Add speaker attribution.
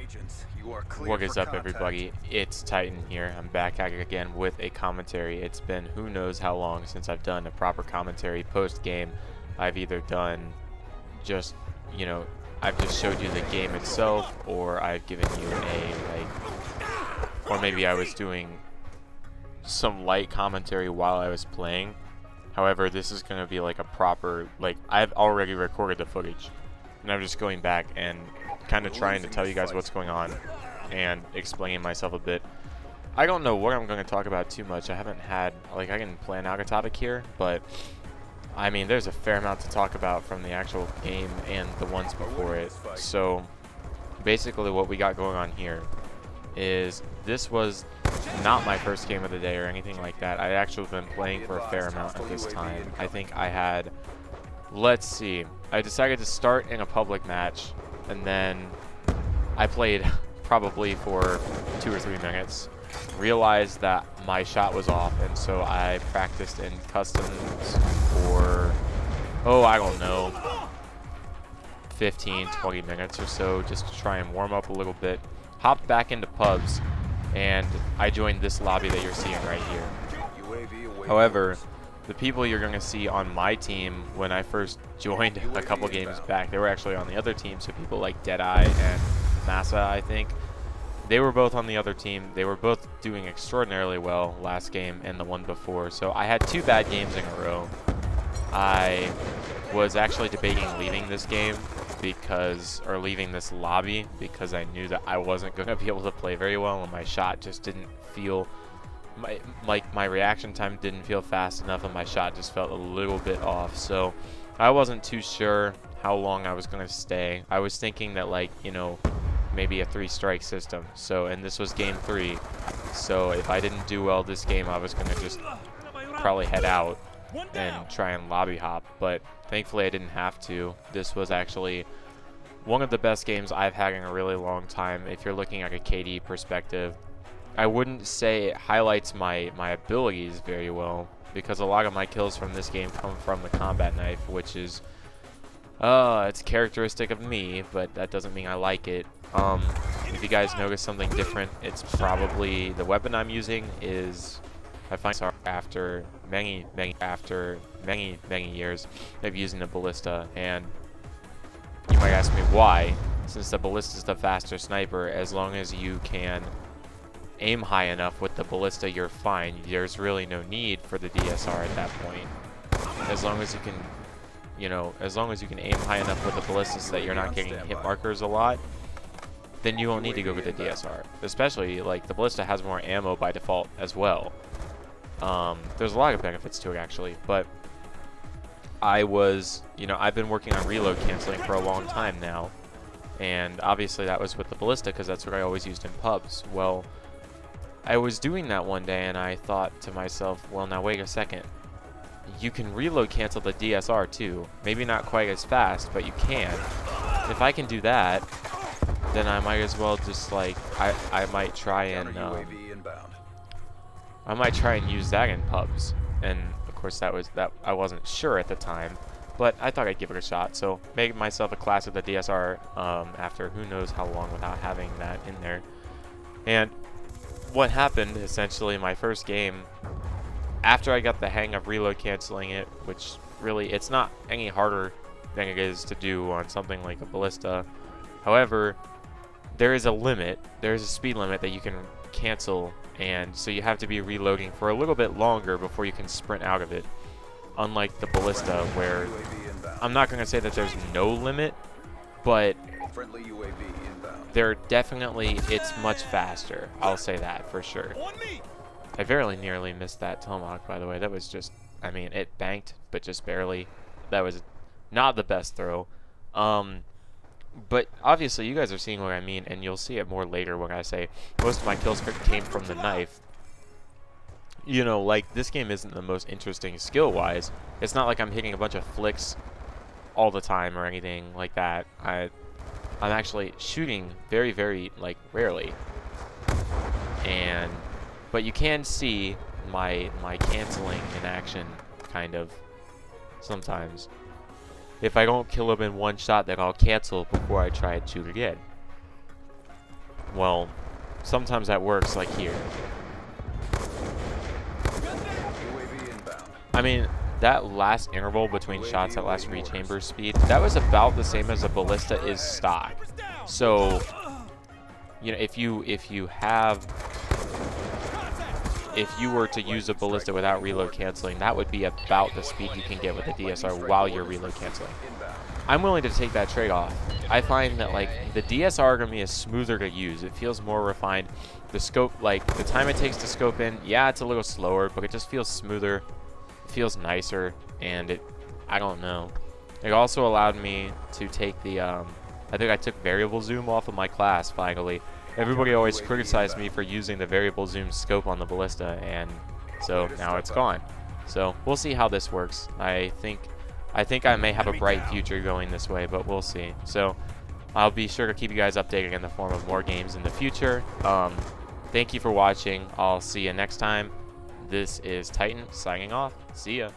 Speaker 1: agents. You are clear
Speaker 2: What is
Speaker 1: for
Speaker 2: up,
Speaker 1: contact.
Speaker 2: everybody? It's Titan here. I'm back at it again with a commentary. It's been who knows how long since I've done a proper commentary post-game. I've either done just, I've just showed you the game itself, or I've given you or maybe I was doing some light commentary while I was playing. However, this is going to be like a proper, I've already recorded the footage, and I'm just going back and kind of trying to tell you guys what's going on and explaining myself a bit. I don't know what I'm going to talk about too much. I haven't had, I can plan out a topic here, but I mean, there's a fair amount to talk about from the actual game and the ones before it. So basically what we got going on here is this was not my first game of the day or anything like that. I'd actually been playing for a fair amount at this time. I think I had, let's see, I decided to start in a public match, and then I played probably for 2 or 3 minutes, realized that my shot was off, and so I practiced in customs for, I don't know, 15, 20 minutes or so, just to try and warm up a little bit. Hopped back into pubs, and I joined this lobby that you're seeing right here. However, the people you're going to see on my team when I first joined a couple games back, they were actually on the other team, so people like Deadeye and Massa, I think. They were both on the other team. They were both doing extraordinarily well last game and the one before, so I had 2 bad games in a row. I was actually debating leaving this game or leaving this lobby because I knew that I wasn't going to be able to play very well, and my shot just didn't feel, my reaction time didn't feel fast enough, and my shot just felt a little bit off. So I wasn't too sure how long I was going to stay. I was thinking that maybe a 3-strike system. So, and this was game 3. So if I didn't do well this game, I was going to just probably head out and try and lobby hop, but thankfully I didn't have to. This was actually one of the best games I've had in a really long time. If you're looking at a KD perspective, I wouldn't say it highlights my abilities very well, because a lot of my kills from this game come from the combat knife, which is it's characteristic of me, but that doesn't mean I like it. If you guys notice something different, it's probably the weapon I'm using is, I find after many years of using the ballista, and you might ask me why, since the ballista is the faster sniper. As long as you can aim high enough with the ballista, you're fine. There's really no need for the DSR at that point. As long as you can, as long as you can aim high enough with the ballista so that you're not getting hit markers a lot, then you won't need to go with the DSR. Especially, the ballista has more ammo by default as well. There's a lot of benefits to it, actually, but I was, I've been working on reload canceling for a long time now, and obviously that was with the ballista because that's what I always used in pubs. Well, I was doing that one day, and I thought to myself, well, now wait a second. You can reload cancel the DSR too. Maybe not quite as fast, but you can. If I can do that, then I might as well just, I might try and, I might try and use that in pubs. And of course that I wasn't sure at the time, but I thought I'd give it a shot. So made myself a class with the DSR after who knows how long without having that in there. And what happened essentially my first game, after I got the hang of reload canceling it, which really it's not any harder than it is to do on something like a ballista. However, there is a limit. There is a speed limit that you can cancel, and so you have to be reloading for a little bit longer before you can sprint out of it, unlike the ballista, where I'm not going to say that there's no limit, but it's much faster. I'll say that for sure. I very nearly missed that tomahawk, by the way. That was just, it banked, but just barely. That was not the best throw. But obviously you guys are seeing what I mean, and you'll see it more later when I say most of my kills came from the knife. This game isn't the most interesting skill-wise. It's not like I'm hitting a bunch of flicks all the time or anything like that. I'm actually shooting very, very, rarely. But you can see my canceling in action, kind of, sometimes. If I don't kill him in one shot, then I'll cancel before I try to shoot again. well, sometimes that works, like here. I mean, that last interval between shots, that last rechamber speed, that was about the same as a ballista is stock. So, you know, if you were to use a ballista without reload canceling, that would be about the speed you can get with a DSR while you're reload canceling. I'm willing to take that trade-off. I find that, like, the DSR gonna be smoother to use. It feels more refined. The scope, like, the time it takes to scope in, yeah, it's a little slower, but it just feels smoother. It feels nicer, and I don't know. It also allowed me to take the, I think I took variable zoom off of my class, finally. Everybody always criticized me for using the variable zoom scope on the ballista, and so now it's gone. So we'll see how this works. I think I may have a bright future going this way, but we'll see. So I'll be sure to keep you guys updated in the form of more games in the future. Thank you for watching. I'll see you next time. This is Titan signing off. See ya.